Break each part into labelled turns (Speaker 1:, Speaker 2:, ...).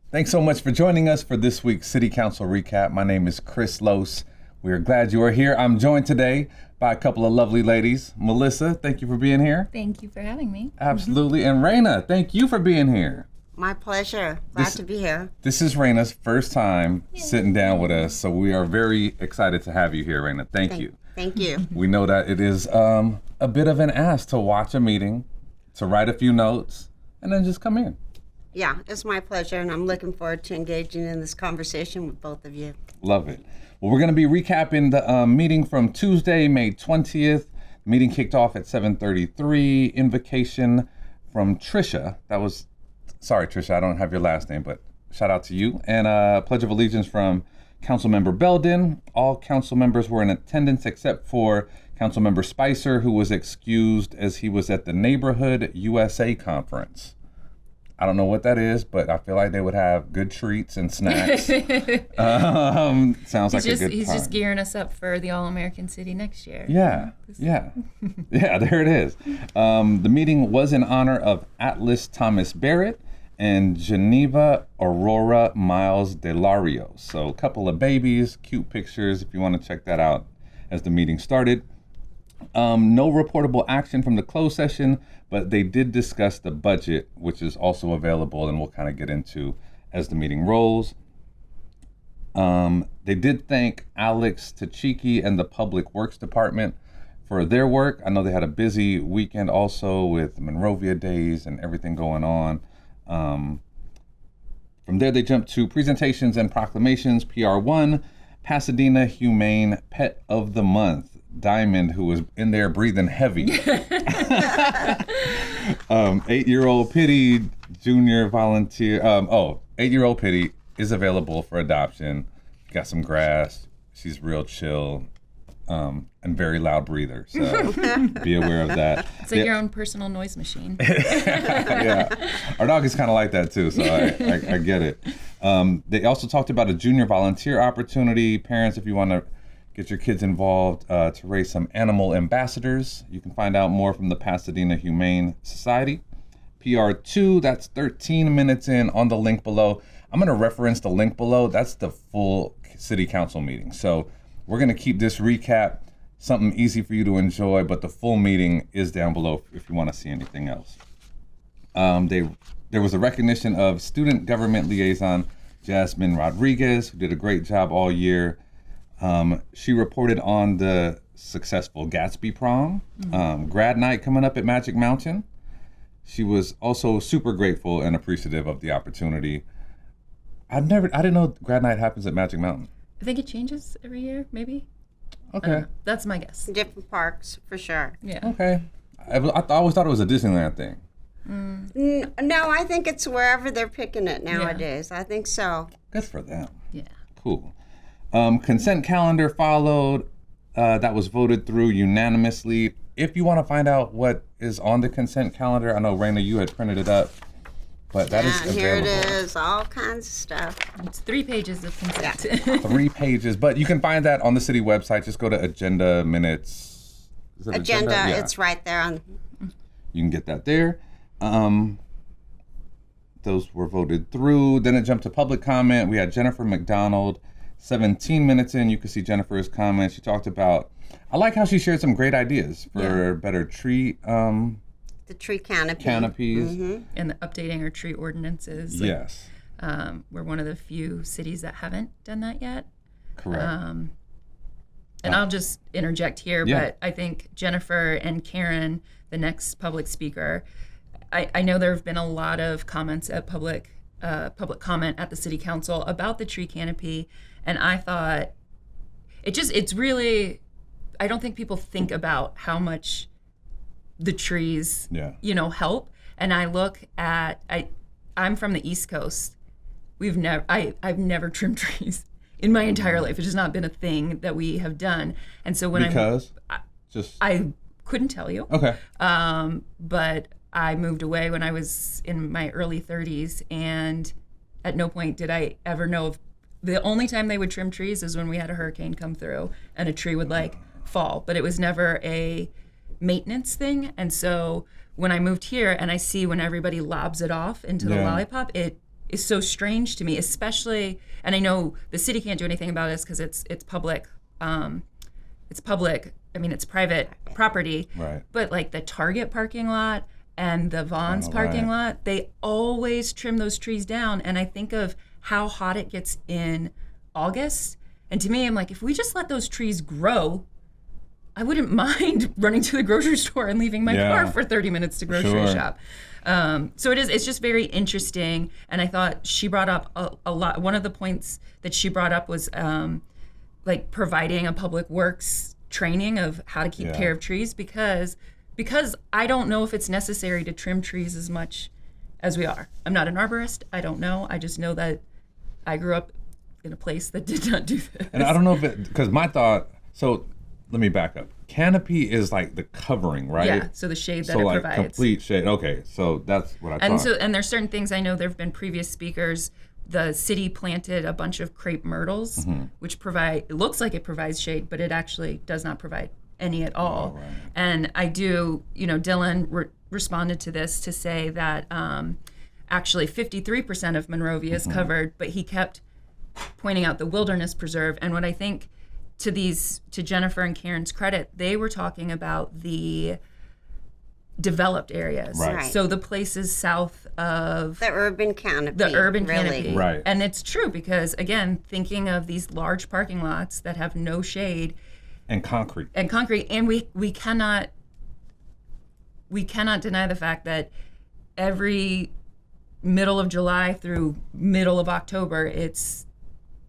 Speaker 1: Thanks so much for joining us for this week's City Council Recap. My name is Chris Lose. We are glad you are here. I'm joined today by a couple of lovely ladies. Melissa, thank you for being here.
Speaker 2: Thank you for having me.
Speaker 1: Absolutely. And Raina, thank you for being here.
Speaker 3: My pleasure. Glad to be here.
Speaker 1: This is Raina's first time sitting down with us, so we are very excited to have you here, Raina. Thank you.
Speaker 3: Thank you.
Speaker 1: We know that it is a bit of an ask to watch a meeting, to write a few notes, and then just come in.
Speaker 3: Yeah, it's my pleasure, and I'm looking forward to engaging in this conversation with both of you.
Speaker 1: Love it. Well, we're going to be recapping the meeting from Tuesday, May 20th. The meeting kicked off at 7:33. Invocation from Trisha. Sorry, Trisha, I don't have your last name, but shout out to you. And Pledge of Allegiance from Councilmember Belden. All council members were in attendance except for Councilmember Spicer, who was excused as he was at the Neighborhood USA Conference. I don't know what that is, but I feel like they would have good treats and snacks. Sounds like a good time.
Speaker 2: He's just gearing us up for the All-American City next year.
Speaker 1: Yeah. Yeah, there it is. The meeting was in honor of Atlas Thomas Barrett and Geneva Aurora Miles Delario. So a couple of babies, cute pictures if you want to check that out as the meeting started. No reportable action from the closed session, but they did discuss the budget, which is also available and we'll kind of get into as the meeting rolls. They did thank Alex Tachiki and the Public Works Department for their work. I know they had a busy weekend also with Monrovia Days and everything going on. From there, they jumped to presentations and proclamations. PR1, Pasadena Humane Pet of the Month. Diamond, who was in there breathing heavy. 8-year-old Pitty, junior volunteer. 8-year-old Pitty is available for adoption. Got some grass. She's real chill and very loud breather. So be aware of that.
Speaker 2: It's like your own personal noise machine.
Speaker 1: Yeah. Our dog is kind of like that too, so I get it. They also talked about a junior volunteer opportunity. Parents, if you want to get your kids involved to raise some animal ambassadors. You can find out more from the Pasadena Humane Society. PR2, that's 13 minutes in on the link below. I'm going to reference the link below. That's the full city council meeting. So we're going to keep this recap something easy for you to enjoy, but the full meeting is down below if you want to see anything else. There was a recognition of student government liaison Jasmine Rodriguez, who did a great job all year. She reported on the successful Gatsby prom, grad night coming up at Magic Mountain. She was also super grateful and appreciative of the opportunity. I didn't know grad night happens at Magic Mountain.
Speaker 2: I think it changes every year, maybe.
Speaker 1: Okay.
Speaker 2: That's my guess.
Speaker 3: Different parks, for sure.
Speaker 2: Yeah.
Speaker 1: Okay. I always thought it was a Disneyland thing.
Speaker 3: No, I think it's wherever they're picking it nowadays. I think so.
Speaker 1: Good for them.
Speaker 2: Yeah.
Speaker 1: Cool. Consent calendar followed. That was voted through unanimously. If you want to find out what is on the consent calendar, I know, Raina, you had printed it up, but that is available.
Speaker 3: Here it is, all kinds of stuff.
Speaker 2: It's 3 pages of consent.
Speaker 1: 3 pages, but you can find that on the city website. Just go to agenda minutes. Is it
Speaker 3: Agenda,
Speaker 1: Yeah.
Speaker 3: it's right there on.
Speaker 1: You can get that there. Those were voted through. Then it jumped to public comment. We had Jennifer McDonald. 17 minutes in, you can see Jennifer's comment. She talked about, I like how she shared some great ideas for better tree
Speaker 3: The tree canopy.
Speaker 1: canopies.
Speaker 3: Mm-hmm.
Speaker 2: And the updating our tree ordinances.
Speaker 1: Yes,
Speaker 2: We're one of the few cities that haven't done that yet.
Speaker 1: correct.
Speaker 2: And I'll just interject here,
Speaker 1: Yeah.
Speaker 2: but I think Jennifer and Karen, the next public speaker, I know there have been a lot of comments at public comment at the city council about the tree canopy, and I thought it's really, I don't think people think about how much the trees help. And I look at, I'm from the East Coast. I've never trimmed trees in my entire life. It's just not been a thing that we have done. And so when I couldn't tell you.
Speaker 1: Okay.
Speaker 2: But I moved away when I was in my early 30s, and at no point did I ever know of, the only time they would trim trees is when we had a hurricane come through and a tree would fall, but it was never a maintenance thing. And so when I moved here and I see when everybody lobs it off into the lollipop, it is so strange to me, especially, and I know the city can't do anything about this because it's public. It's public. I mean, it's private property.
Speaker 1: Right.
Speaker 2: But like the Target parking lot and the Vons parking lot, they always trim those trees down. And I think of how hot it gets in August. And to me, I'm like, if we just let those trees grow, I wouldn't mind running to the grocery store and leaving my car for 30 minutes to grocery shop. So it's just very interesting. And I thought she brought up a lot. One of the points that she brought up was like providing a public works training of how to keep care of trees because I don't know if it's necessary to trim trees as much as we are. I'm not an arborist. I don't know. I just know that I grew up in a place that did not do this.
Speaker 1: And I don't know if because my thought, so let me back up. Canopy is like the covering, right?
Speaker 2: Yeah, so the shade that
Speaker 1: so
Speaker 2: it
Speaker 1: like
Speaker 2: provides.
Speaker 1: Complete shade. Okay, so that's what I thought.
Speaker 2: And there's certain things I know there have been previous speakers. The city planted a bunch of crepe myrtles, which it looks like it provides shade, but it actually does not provide any at all.
Speaker 1: Oh, right.
Speaker 2: And I do, Dylan responded to this to say that actually 53% of Monrovia is covered, but he kept pointing out the wilderness preserve. And what I think to Jennifer and Karen's credit, they were talking about the developed areas.
Speaker 1: Right.
Speaker 3: Right.
Speaker 2: So the places south of
Speaker 3: The urban canopy.
Speaker 2: canopy.
Speaker 1: Right.
Speaker 2: And it's true because, again, thinking of these large parking lots that have no shade
Speaker 1: And concrete.
Speaker 2: and we cannot deny the fact that every middle of July through middle of October, it's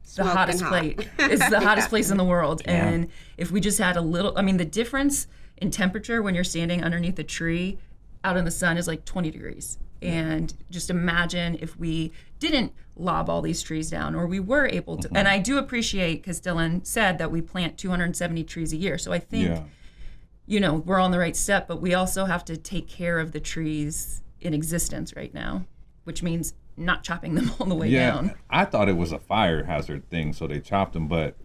Speaker 2: the
Speaker 3: Smoking
Speaker 2: hottest
Speaker 3: hot.
Speaker 2: place. It's the hottest place in the world. And if we just had a little, the difference in temperature when you're standing underneath a tree out in the sun is like 20 degrees. And just imagine if we didn't lob all these trees down, or we were able to. And I do appreciate, because Dylan said that we plant 270 trees a year. So I think, we're on the right step, but we also have to take care of the trees in existence right now, which means not chopping them all the way down.
Speaker 1: I thought it was a fire hazard thing, so they chopped them, but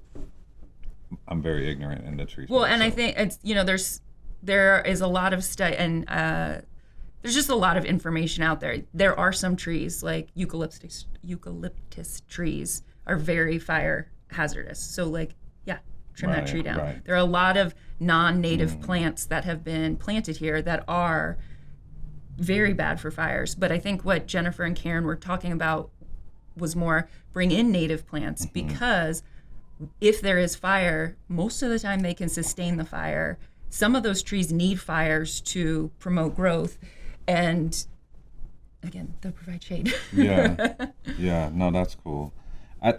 Speaker 1: I'm very ignorant in the tree.
Speaker 2: Well,
Speaker 1: space,
Speaker 2: and I
Speaker 1: so.
Speaker 2: think it's there is a lot of study, and there's just a lot of information out there. There are some trees like eucalyptus trees are very fire hazardous. So trim that tree down.
Speaker 1: Right.
Speaker 2: There are a lot of non-native plants that have been planted here that are very bad for fires. But I think what Jennifer and Karen were talking about was more bring in native plants because if there is fire, most of the time they can sustain the fire. Some of those trees need fires to promote growth. And again, they'll provide shade.
Speaker 1: Yeah, no, that's cool. I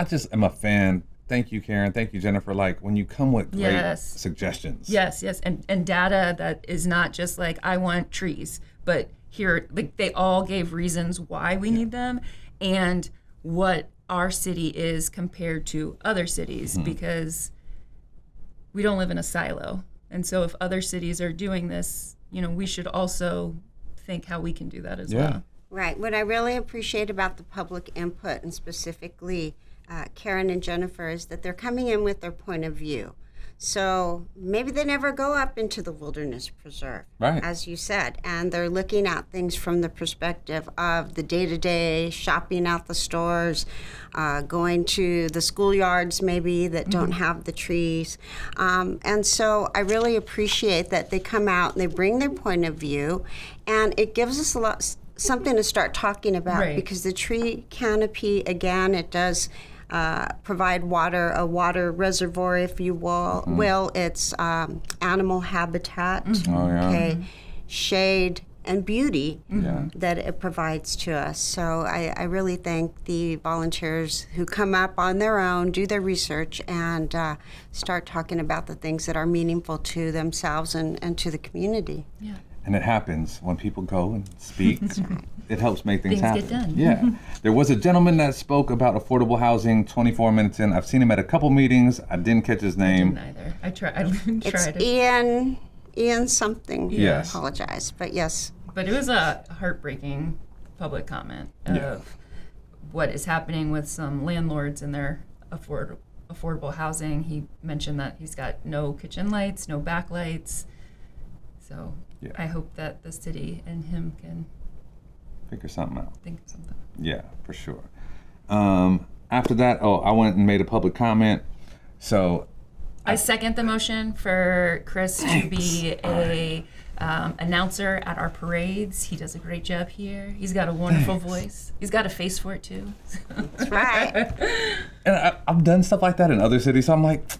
Speaker 1: just am a fan. Thank you, Karen. Thank you, Jennifer. Like when you come with great suggestions.
Speaker 2: Yes. And data that is not just like, I want trees, but here, they all gave reasons why we need them and what our city is compared to other cities because we don't live in a silo. And so if other cities are doing this, we should also think how we can do that as well.
Speaker 3: Right. What I really appreciate about the public input, and specifically Karen and Jennifer, is that they're coming in with their point of view. So maybe they never go up into the wilderness preserve,
Speaker 1: right,
Speaker 3: as you said, and they're looking at things from the perspective of the day-to-day, shopping out the stores, going to the schoolyards maybe that don't have the trees. And so I really appreciate that they come out and they bring their point of view, and it gives us something to start talking about because the tree canopy, again, it does provide a water reservoir, if you will. It's animal habitat, shade, and beauty that it provides to us. So I really thank the volunteers who come up on their own, do their research, and start talking about the things that are meaningful to themselves and to the community.
Speaker 2: Yeah.
Speaker 1: And it happens when people go and speak. It helps make things happen.
Speaker 2: Get done.
Speaker 1: Yeah. There was a gentleman that spoke about affordable housing 24 minutes in. I've seen him at a couple meetings. I didn't catch his name.
Speaker 2: I didn't either. I tried
Speaker 3: It's Ian something.
Speaker 1: Yes.
Speaker 3: I apologize, but yes.
Speaker 2: But it was a heartbreaking public comment of what is happening with some landlords in their affordable housing. He mentioned that he's got no kitchen lights, no backlights. So I hope that the city and him can
Speaker 1: Figure something out.
Speaker 2: Think of something.
Speaker 1: Yeah, for sure. After that, I went and made a public comment. So
Speaker 2: I second the motion for Chris to be a announcer at our parades. He does a great job here. He's got a wonderful voice. He's got a face for it too.
Speaker 3: That's right.
Speaker 1: and I've done stuff like that in other cities. So I'm like,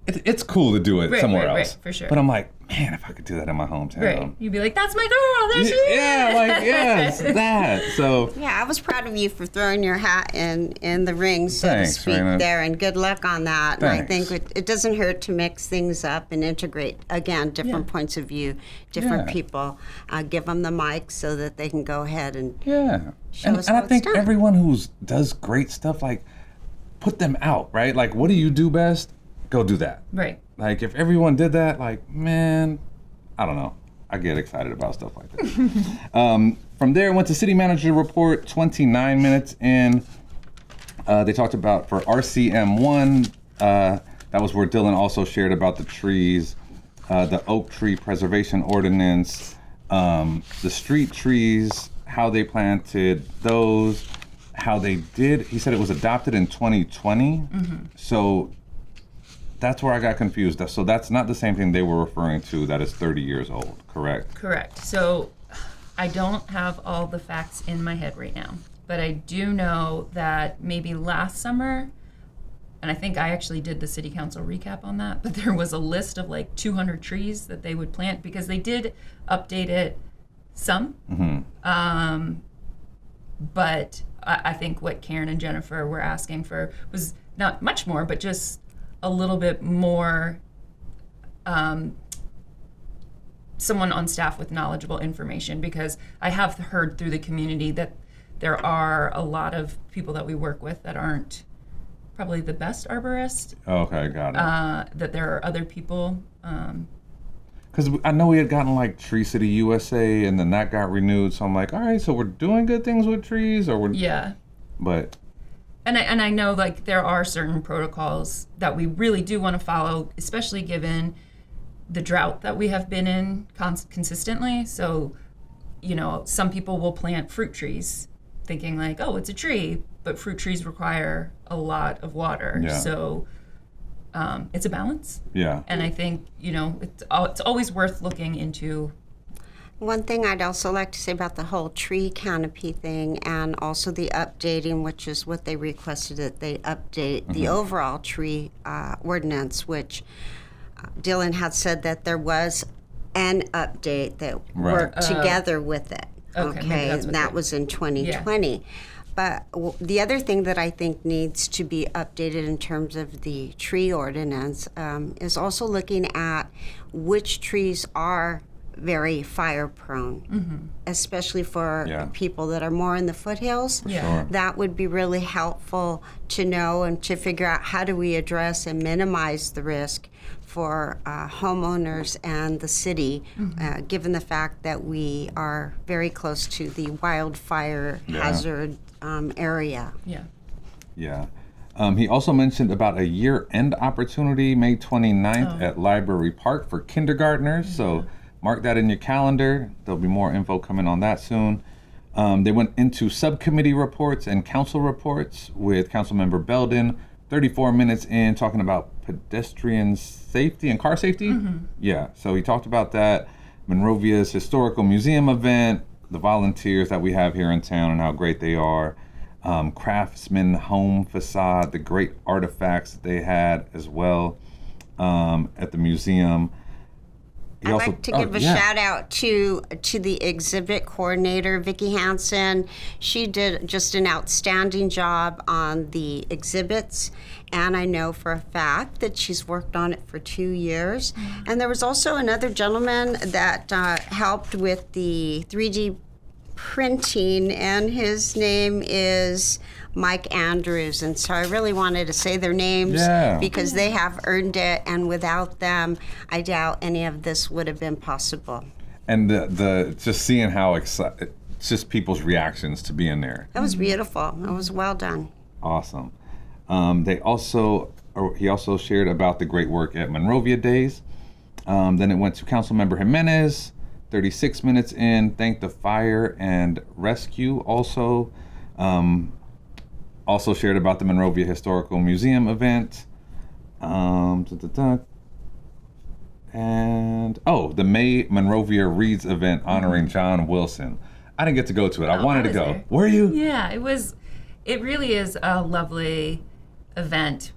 Speaker 1: it's cool to do it
Speaker 2: Right,
Speaker 1: somewhere
Speaker 2: right,
Speaker 1: else.
Speaker 2: right, for sure.
Speaker 1: But I'm like, man, if I could do that in my hometown.
Speaker 2: Right. You'd be like, that's my girl. There she is.
Speaker 1: Yeah, like, yes, that. So
Speaker 3: Yeah, I was proud of you for throwing your hat in the ring, so
Speaker 1: Thanks,
Speaker 3: to speak,
Speaker 1: Raina.
Speaker 3: there, and good luck on that. And I
Speaker 1: Thanks.
Speaker 3: think it doesn't hurt to mix things up and integrate, again, different points of view, different
Speaker 1: Yeah.
Speaker 3: people. Give them the mic so that they can go ahead and
Speaker 1: yeah.
Speaker 3: Show
Speaker 1: And
Speaker 3: us
Speaker 1: I
Speaker 3: how it's
Speaker 1: think
Speaker 3: done.
Speaker 1: everyone who does great stuff, like, put them out, right? Like, what do you do best? Go do that.
Speaker 2: Right.
Speaker 1: Like, if everyone did that, like, man, I don't know. I get excited about stuff like that. From there, went to city manager report, 29 minutes in. They talked about for RCM1, that was where Dylan also shared about the trees, the oak tree preservation ordinance, the street trees, how they planted those, how they did. He said it was adopted in 2020. So that's where I got confused. So that's not the same thing they were referring to that is 30 years old, correct?
Speaker 2: Correct. So I don't have all the facts in my head right now, but I do know that maybe last summer, and I think I actually did the city council recap on that, but there was a list of like 200 trees that they would plant because they did update it some. But I think what Karen and Jennifer were asking for was not much more, but just a little bit more someone on staff with knowledgeable information, because I have heard through the community that there are a lot of people that we work with that aren't probably the best arborists,
Speaker 1: Okay, got it.
Speaker 2: that there are other people.
Speaker 1: Because I know we had gotten like Tree City USA, and then that got renewed. So I'm like, all right, so we're doing good things with trees, or we're,
Speaker 2: Yeah.
Speaker 1: but
Speaker 2: And I know like there are certain protocols that we really do want to follow, especially given the drought that we have been in consistently. So, you know, some people will plant fruit trees thinking like, oh, it's a tree, but fruit trees require a lot of water.
Speaker 1: Yeah.
Speaker 2: So it's a balance.
Speaker 1: yeah,
Speaker 2: And I think, you know, it's always worth looking into.
Speaker 3: One thing I'd also like to say about the whole tree canopy thing, and also the updating, which is what they requested, that they update the overall tree ordinance, which Dylan had said that there was an update that
Speaker 1: Right.
Speaker 3: worked together with it.
Speaker 2: Okay, maybe that's what
Speaker 3: and that
Speaker 2: they-
Speaker 3: was in 2020. But the other thing that I think needs to be updated in terms of the tree ordinance is also looking at which trees are very fire prone, especially for
Speaker 1: Yeah.
Speaker 3: people that are more in the foothills.
Speaker 2: Yeah.
Speaker 1: Sure.
Speaker 3: That would be really helpful to know and to figure out how do we address and minimize the risk for homeowners and the city, given the fact that we are very close to the wildfire hazard area.
Speaker 2: Yeah.
Speaker 1: yeah. He also mentioned about a year-end opportunity, May 29th at Library Park for kindergartners. So mark that in your calendar. There'll be more info coming on that soon. They went into subcommittee reports and council reports with Councilmember Belden, 34 minutes in, talking about pedestrian safety and car safety. Yeah, so he talked about that, Monrovia's historical museum event, the volunteers that we have here in town and how great they are, Craftsman Home Facade, the great artifacts that they had as well at the museum. He
Speaker 3: I'd
Speaker 1: also-
Speaker 3: like to give a
Speaker 1: yeah.
Speaker 3: shout out to the exhibit coordinator, Vicki Hansen. She did just an outstanding job on the exhibits, and I know for a fact that she's worked on it for 2 years. And there was also another gentleman that helped with the 3D printing, and his name is Mike Andrews. And so I really wanted to say their names
Speaker 1: Yeah.
Speaker 3: because they have earned it, and without them, I doubt any of this would have been possible.
Speaker 1: And the just seeing how excited, just people's reactions to being there.
Speaker 3: That was beautiful. It was well done.
Speaker 1: Awesome. He also shared about the great work at Monrovia Days. Then it went to Councilmember Jimenez, 36 minutes in, thanked the fire and rescue also. Also shared about the Monrovia Historical Museum event. And the May Monrovia Reads event honoring John Wilson. I didn't get to go to it. I wanted to go.
Speaker 2: There.
Speaker 1: Were you?
Speaker 2: Yeah, it really is a lovely event.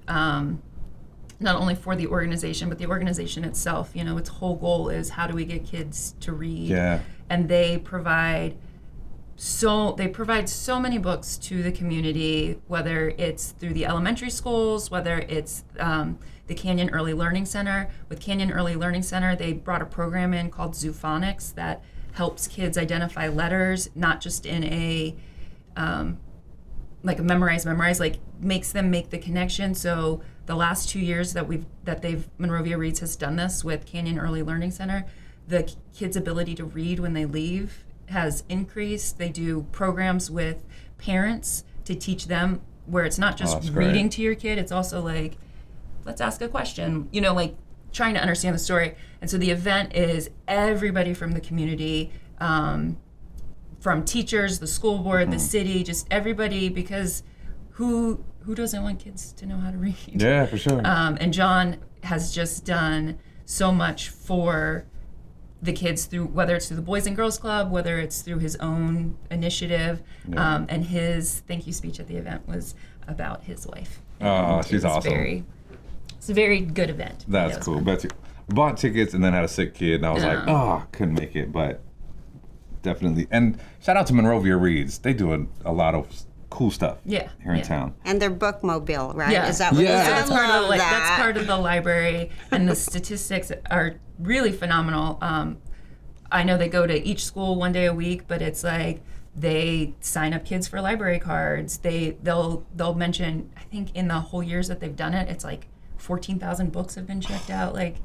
Speaker 2: Not only for the organization, but the organization itself. You know, its whole goal is how do we get kids to read?
Speaker 1: Yeah.
Speaker 2: And they provide so many books to the community, whether it's through the elementary schools, whether it's the Canyon Early Learning Center. With Canyon Early Learning Center, they brought a program in called Zoophonics that helps kids identify letters, not just in a like a memorize, like makes them make the connection. So the last 2 years that Monrovia Reads has done this with Canyon Early Learning Center, the kids' ability to read when they leave has increased. They do programs with parents to teach them where it's not just reading to your kid, it's also like, let's ask a question, you know, like trying to understand the story. And so the event is everybody from the community, from teachers, the school board, the city, just everybody, because who doesn't want kids to know how to read?
Speaker 1: Yeah, for sure.
Speaker 2: And John has just done so much for the kids through, whether it's through the Boys and Girls Club, whether it's through his own initiative, and his thank you speech at the event was about his wife.
Speaker 1: Oh, she's awesome.
Speaker 2: It's a very good event.
Speaker 1: That's cool. Betsy bought tickets and then had a sick kid, and I was like, couldn't make it, but definitely. And shout out to Monrovia Reads. They do a lot of cool stuff here in town.
Speaker 3: And their bookmobile, right?
Speaker 2: Yeah.
Speaker 3: Is that what it is?
Speaker 2: That's part of the library, and the statistics are really phenomenal. I know they go to each school one day a week, but it's like they sign up kids for library cards. They'll mention, I think in the whole years that they've done it, it's like 14,000 books have been checked out. Like,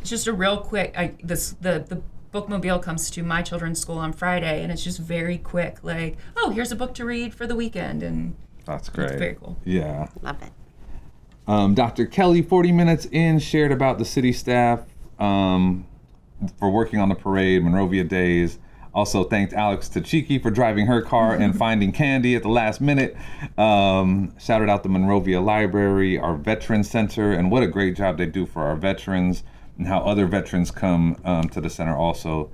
Speaker 2: it's just a real quick. The bookmobile comes to my children's school on Friday, and it's just very quick. Like, oh, here's a book to read for the weekend, and
Speaker 1: that's great.
Speaker 2: It's very cool.
Speaker 1: Yeah,
Speaker 3: love it.
Speaker 1: Dr. Kelly, 40 minutes in, shared about the city staff for working on the parade, Monrovia Days. Also thanked Alex Tachiki for driving her car and finding candy at the last minute. Shouted out the Monrovia Library, our Veterans Center, and what a great job they do for our veterans, and how other veterans come to the center also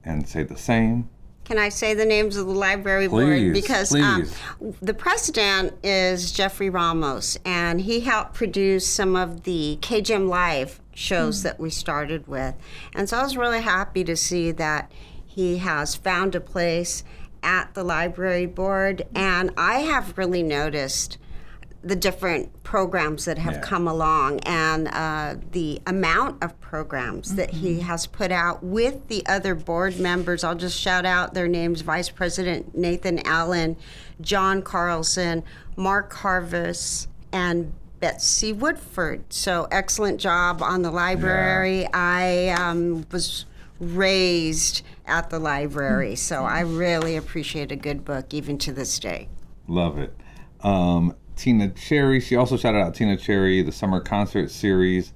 Speaker 1: and say the same.
Speaker 3: Can I say the names of the library board? Because the president is Jeffrey Ramos, and he helped produce some of the KGM Live shows that we started with. And so I was really happy to see that he has found a place at the library board. And I have really noticed the different programs that have come along, and the amount of programs that he has put out with the other board members. I'll just shout out their names: Vice President Nathan Allen, John Carlson, Mark Harvis, and Betsy Woodford. So excellent job on the library. I was raised at the library, so I really appreciate a good book even to this day.
Speaker 1: Love it. Tina Cherry, she also shouted out Tina Cherry, the summer concert series.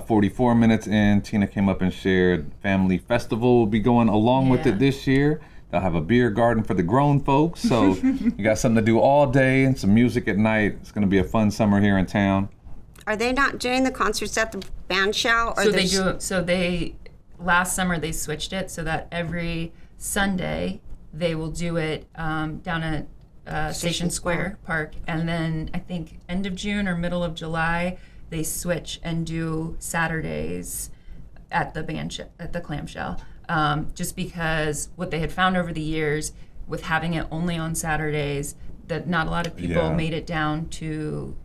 Speaker 1: 44 minutes in, Tina came up and shared Family Festival will be going along with it this year. They'll have a beer garden for the grown folks, so you got something to do all day and some music at night. It's going to be a fun summer here in town. Are they not doing the concerts at the band shell? Or
Speaker 2: last summer they switched it so that every Sunday they will do it down at Station Square Park, and then I think end of June or middle of July they switch and do Saturdays at the clamshell. Just because what they had found over the years with having it only on Saturdays, that not a lot of people made it down to.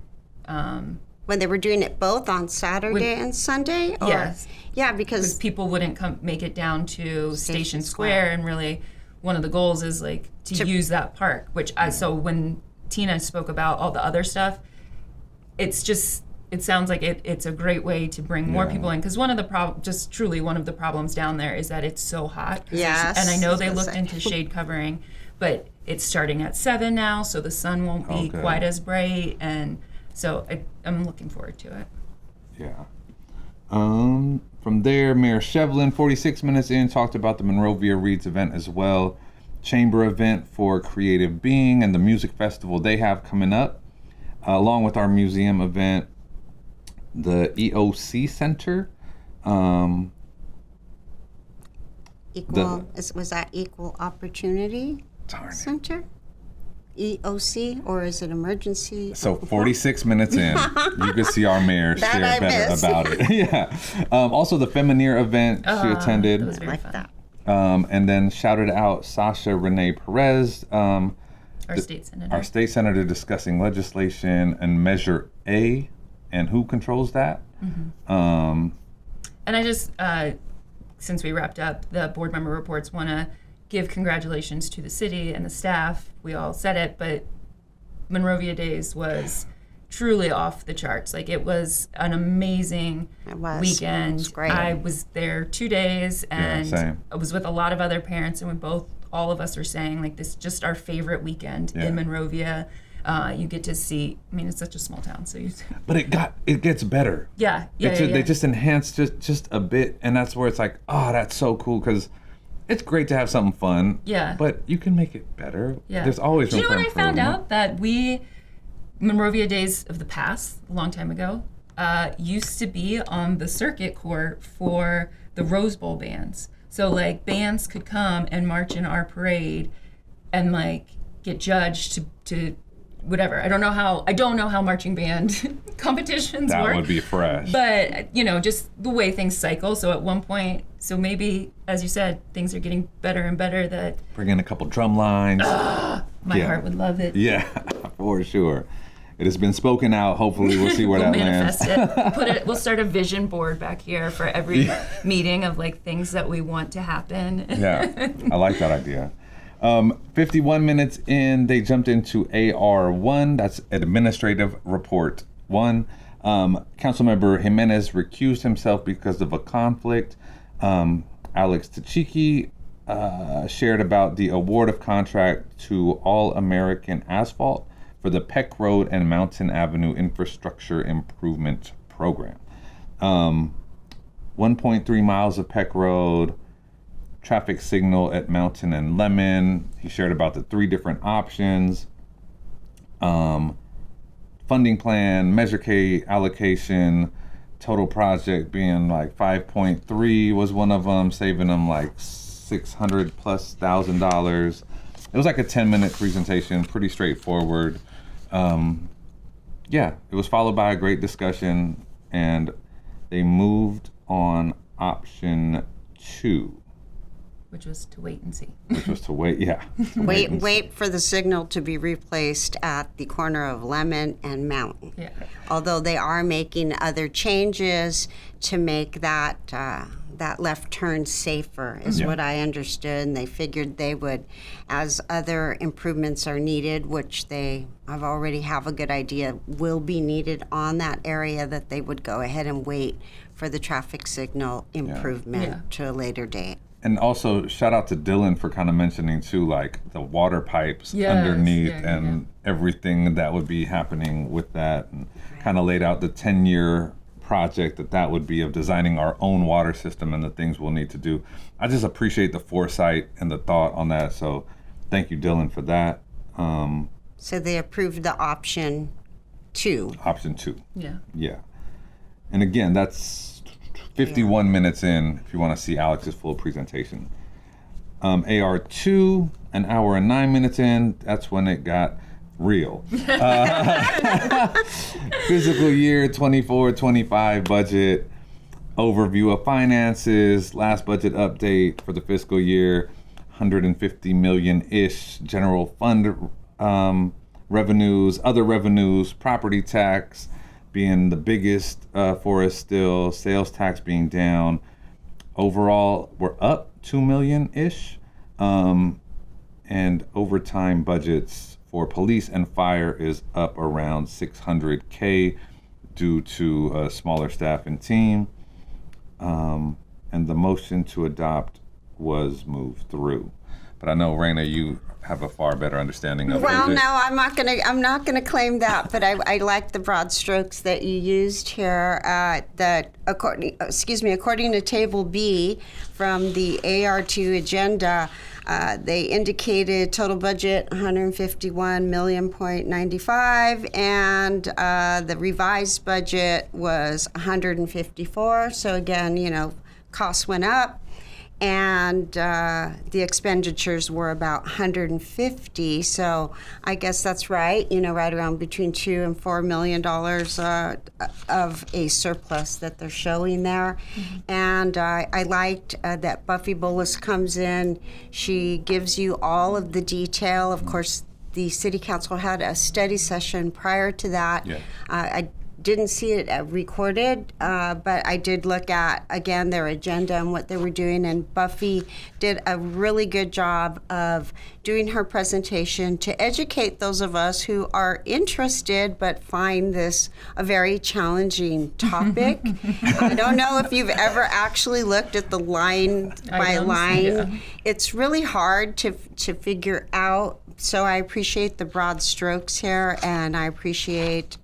Speaker 3: When they were doing it both on Saturday and Sunday? Or?
Speaker 2: Yes.
Speaker 3: Yeah, because
Speaker 2: people wouldn't make it down to Station Square, and really one of the goals is like to use that park, which so when Tina spoke about all the other stuff, it sounds like it's a great way to bring more people in, because one of the problems down there is that it's so hot.
Speaker 3: Yes.
Speaker 2: And I know they looked into shade covering, but it's starting at 7 now, so the sun won't be quite as bright, and so I'm looking forward to it.
Speaker 1: Yeah. From there, Mayor Shevlin, 46 minutes in, talked about the Monrovia Reads event as well. Chamber event for Creative Being and the music festival they have coming up, along with our museum event, the EOC Center.
Speaker 3: Was that Equal Opportunity
Speaker 1: Darn it.
Speaker 3: Center? EOC, or is it Emergency?
Speaker 1: So 46 minutes in, you can see our mayor
Speaker 3: That
Speaker 1: share
Speaker 3: I
Speaker 1: better
Speaker 3: missed.
Speaker 1: about it. Yeah. Also, the Femineer event she attended.
Speaker 2: That was very
Speaker 3: Like
Speaker 2: fun.
Speaker 3: that.
Speaker 1: And then shouted out Sasha Renee Perez,
Speaker 2: Our state senator.
Speaker 1: our state senator, discussing legislation and Measure A and who controls that.
Speaker 2: And I just, since we wrapped up the board member reports, want to give congratulations to the city and the staff. We all said it, but Monrovia Days was truly off the charts. Like, it was an amazing
Speaker 3: It was.
Speaker 2: weekend.
Speaker 3: It was great.
Speaker 2: I was there 2 days, and
Speaker 1: same.
Speaker 2: I was with a lot of other parents, and all of us are saying, like, this is just our favorite weekend
Speaker 1: Yeah.
Speaker 2: in Monrovia. You get to see, I mean, it's such a small town, so you,
Speaker 1: But it gets better.
Speaker 2: yeah.
Speaker 1: They just enhance just a bit, and that's where it's like, oh, that's so cool, because it's great to have something fun.
Speaker 2: Yeah.
Speaker 1: But you can make it better.
Speaker 2: Yeah.
Speaker 1: There's always
Speaker 2: Do
Speaker 1: room
Speaker 2: you know
Speaker 1: for
Speaker 2: what I found
Speaker 1: improvement.
Speaker 2: out? That Monrovia Days of the past, a long time ago, used to be on the circuit court for the Rose Bowl bands. So, like, bands could come and march in our parade and, like, get judged to whatever. I don't know how marching band competitions
Speaker 1: That
Speaker 2: work.
Speaker 1: would be fresh.
Speaker 2: But, just the way things cycle. So at one point, maybe, as you said, things are getting better and better, that
Speaker 1: Bring in a couple drum lines.
Speaker 2: my
Speaker 1: Yeah.
Speaker 2: heart would love it.
Speaker 1: Yeah, for sure. It has been spoken out. Hopefully, we'll see where
Speaker 2: We'll
Speaker 1: that lands.
Speaker 2: manifest it. We'll start a vision board back here for every meeting of, like, things that we want to happen.
Speaker 1: Yeah, I like that idea. 51 minutes in, they jumped into AR1. That's Administrative Report 1. Councilmember Jimenez recused himself because of a conflict. Alex Tachiki shared about the award of contract to All American Asphalt for the Peck Road and Mountain Avenue Infrastructure Improvement Program. 1.3 miles of Peck Road, traffic signal at Mountain and Lemon. He shared about the 3 different options. Funding plan, Measure K allocation, total project being like 5.3 was one of them, saving them like $600,000+. It was like a 10-minute presentation, pretty straightforward. Yeah, it was followed by a great discussion, and they moved on option 2,
Speaker 2: Which was to wait and see.
Speaker 1: which was to wait. Yeah, to and see.
Speaker 3: Wait for the signal to be replaced at the corner of Lemon and Mountain.
Speaker 2: Yeah.
Speaker 3: Although they are making other changes to make that that left turn safer, is
Speaker 1: Yeah.
Speaker 3: what I understood. And they figured they would, as other improvements are needed, which I've already have a good idea will be needed on that area, that they would go ahead and wait for the traffic signal improvement
Speaker 2: Yeah.
Speaker 3: to a later date.
Speaker 1: And also, shout out to Dylan for kind of mentioning too, like the water pipes
Speaker 2: Yes,
Speaker 1: underneath
Speaker 2: yeah,
Speaker 1: and everything that would be happening with that, and kind of laid out the 10-year project that would be of designing our own water system and the things we'll need to do. I just appreciate the foresight and the thought on that. So thank you, Dylan, for that.
Speaker 3: So they approved the option 2.
Speaker 1: Option 2.
Speaker 2: Yeah.
Speaker 1: Yeah. And again, that's 51 minutes in if you want to see Alex's full presentation. AR2, an hour and 9 minutes in, that's when it got real. Fiscal year 24-25 budget, overview of finances, last budget update for the fiscal year, 150 million-ish general fund revenues, other revenues, property tax being the biggest for us still, sales tax being down. Overall, we're up 2 million-ish, and overtime budgets for police and fire is up around 600K due to a smaller staff and team. And the motion to adopt was moved through. but I know, Raina, you have a far better understanding of
Speaker 3: Well,
Speaker 1: it.
Speaker 3: no, I'm not gonna claim that, but I like the broad strokes that you used here. That according to Table B from the AR2 agenda, they indicated total budget 151.95 million, and the revised budget was 154. So again, costs went up. And the expenditures were about 150, so I guess that's right. Right around between $2 and $4 million of a surplus that they're showing there. Mm-hmm. And I liked that Buffy Bullis comes in. She gives you all of the detail. Of course, the City Council had a study session prior to that.
Speaker 1: Yeah.
Speaker 3: I didn't see it recorded, but I did look at, again, their agenda and what they were doing, and Buffy did a really good job of doing her presentation to educate those of us who are interested but find this a very challenging topic. I don't know if you've ever actually looked at the line by line.
Speaker 2: Yeah.
Speaker 3: It's really hard to figure out, so I appreciate the broad strokes here, and I appreciate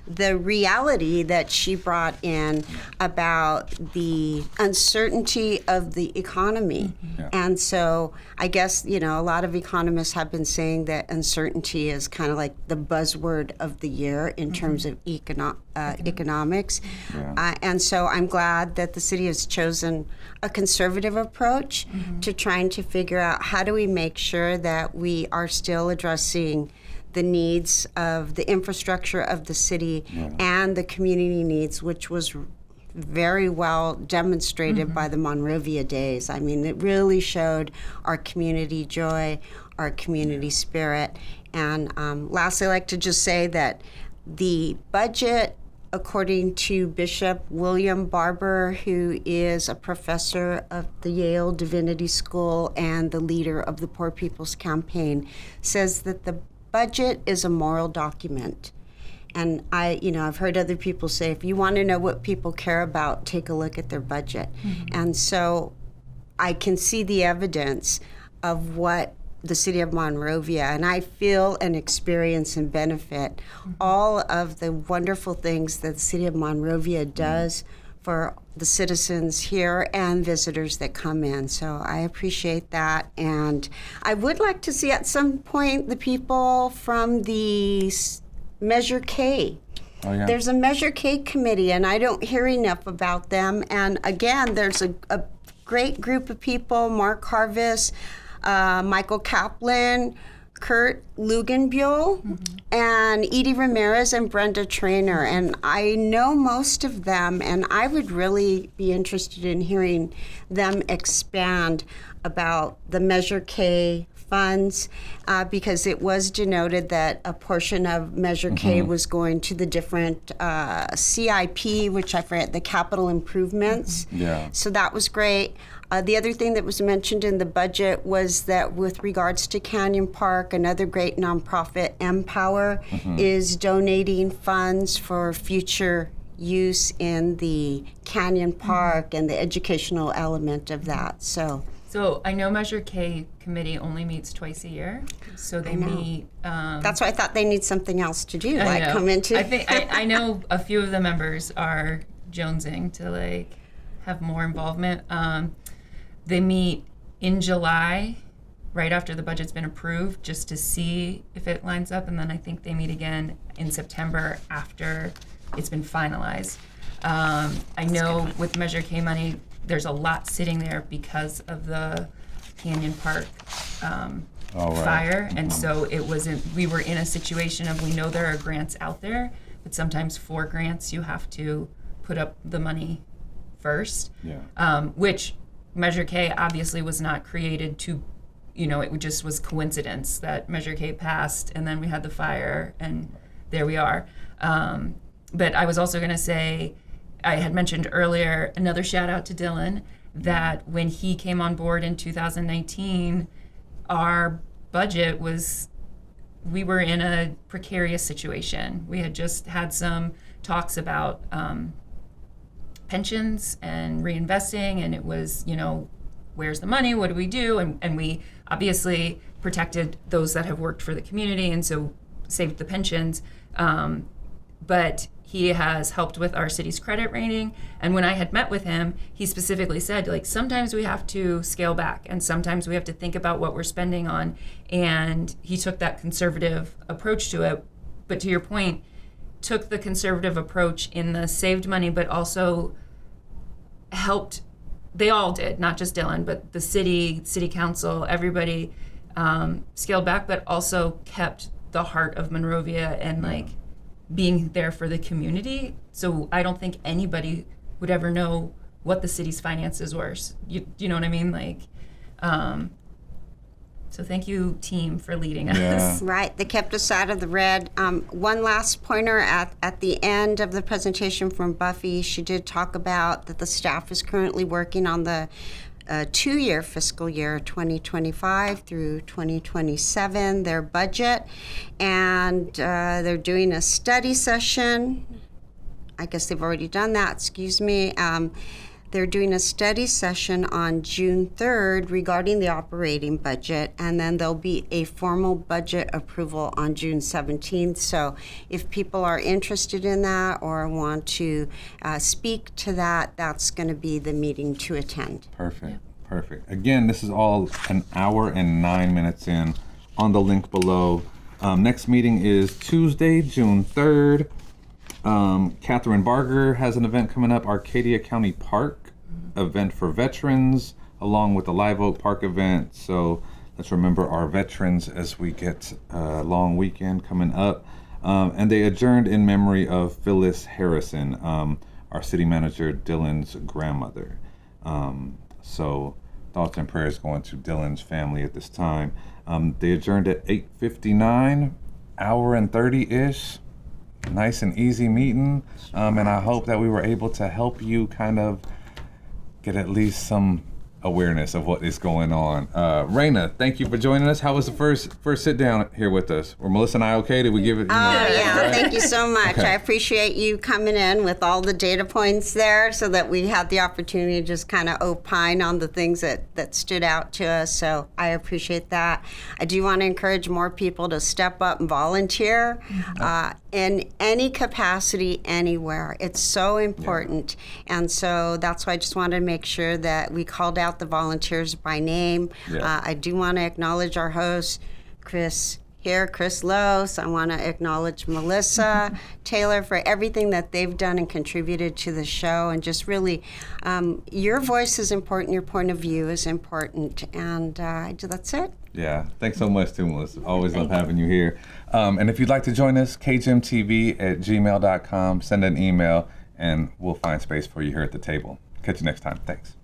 Speaker 3: the reality that she brought in about the uncertainty of the economy.
Speaker 1: Yeah.
Speaker 3: And so I guess, a lot of economists have been saying that uncertainty is kind of like the buzzword of the year in terms of economics.
Speaker 1: Yeah.
Speaker 3: And so I'm glad that the city has chosen a conservative approach to trying to figure out how do we make sure that we are still addressing the needs of the infrastructure of the city and the community needs, which was very well demonstrated by the Monrovia Days. I mean, it really showed our community joy, our community spirit. And lastly, I'd like to just say that the budget, according to Bishop William Barber, who is a professor of the Yale Divinity School and the leader of the Poor People's Campaign, says that the budget is a moral document. And I've heard other people say, if you want to know what people care about, take a look at their budget. And so I can see the evidence of what the city of Monrovia, and I feel and experience and benefit all of the wonderful things that the city of Monrovia does for the citizens here and visitors that come in. So I appreciate that. And I would like to see at some point the people from the Measure K.
Speaker 1: Oh, yeah.
Speaker 3: There's a Measure K committee, and I don't hear enough about them. And again, there's a great group of people, Mark Harvis, Michael Kaplan, Kurt Lugenbuehl, and Edie Ramirez and Brenda Traynor. And I know most of them, and I would really be interested in hearing them expand about the Measure K funds, because it was denoted that a portion of Measure K was going to the different CIP, which I forget, the capital improvements.
Speaker 1: Yeah.
Speaker 3: So that was great. The other thing that was mentioned in the budget was that with regards to Canyon Park, another great nonprofit, Empower, is donating funds for future use in the Canyon Park and the educational element of that. So
Speaker 2: I know Measure K committee only meets twice a year, so they meet.
Speaker 3: that's why I thought they need something else to do,
Speaker 2: I
Speaker 3: like
Speaker 2: know.
Speaker 3: come into.
Speaker 2: I think I know a few of the members are jonesing to have more involvement. They meet in July, right after the budget's been approved, just to see if it lines up, and then I think they meet again in September after it's been finalized. I know with Measure K money, there's a lot sitting there because of the Canyon Park fire, and so we were in a situation of, we know there are grants out there, but sometimes for grants you have to put up the money first, which Measure K obviously was not created to, it just was coincidence that Measure K passed, and then we had the fire, and there we are. But I was also going to say, I had mentioned earlier, another shout out to Dylan, that when he came on board in 2019, our budget we were in a precarious situation. We had just had some talks about pensions and reinvesting, and it was, where's the money? What do we do? And we obviously protected those that have worked for the community, and so saved the pensions. But he has helped with our city's credit rating. And when I had met with him, he specifically said, like, sometimes we have to scale back and sometimes we have to think about what we're spending on. And he took that conservative approach to it. But to your point, took the conservative approach in the saved money, but also helped, they all did, not just Dylan, but the city council, everybody scaled back, but also kept the heart of Monrovia and like being there for the community. So I don't think anybody would ever know what the city's finances were. You know what I mean? Like, so thank you, team, for leading us.
Speaker 3: Right, they kept us out of the red. One last pointer at the end of the presentation from Buffy, she did talk about that the staff is currently working on the 2-year fiscal year 2025 through 2027, their budget, and they're doing a study session. I guess they've already done that, excuse me. They're doing a study session on June 3rd regarding the operating budget, and then there'll be a formal budget approval on June 17th. So if people are interested in that or want to speak to that, that's going to be the meeting to attend.
Speaker 1: Perfect. Again, this is all an hour and 9 minutes in on the link below. Next meeting is Tuesday, June 3rd. Catherine Barger has an event coming up, Arcadia County Park event for veterans, along with the Live Oak Park event. So let's remember our veterans as we get a long weekend coming up. And they adjourned in memory of Phyllis Harrison, our city manager, Dylan's grandmother. So thoughts and prayers going to Dylan's family at this time. They adjourned at 8:59, hour and 30-ish. Nice and easy meeting, and I hope that we were able to help you kind of get at least some awareness of what is going on. Raina, thank you for joining us. How was the first sit down here with us? Were Melissa and I okay? Did we give it?
Speaker 3: Thank you so much.
Speaker 1: Okay.
Speaker 3: I appreciate you coming in with all the data points there so that we had the opportunity to just kind of opine on the things that stood out to us. So I appreciate that. I do want to encourage more people to step up and volunteer in any capacity, anywhere. It's so important. And so that's why I just wanted to make sure that we called out the volunteers by name. I do want to acknowledge our host, Chris Lowe. So I want to acknowledge Melissa Taylor for everything that they've done and contributed to the show. And just really, your voice is important, your point of view is important. And that's it.
Speaker 1: Yeah, thanks so much too, Melissa. Always love having you here. And if you'd like to join us, kgmtv@gmail.com. Send an email and we'll find space for you here at the table. Catch you next time. Thanks.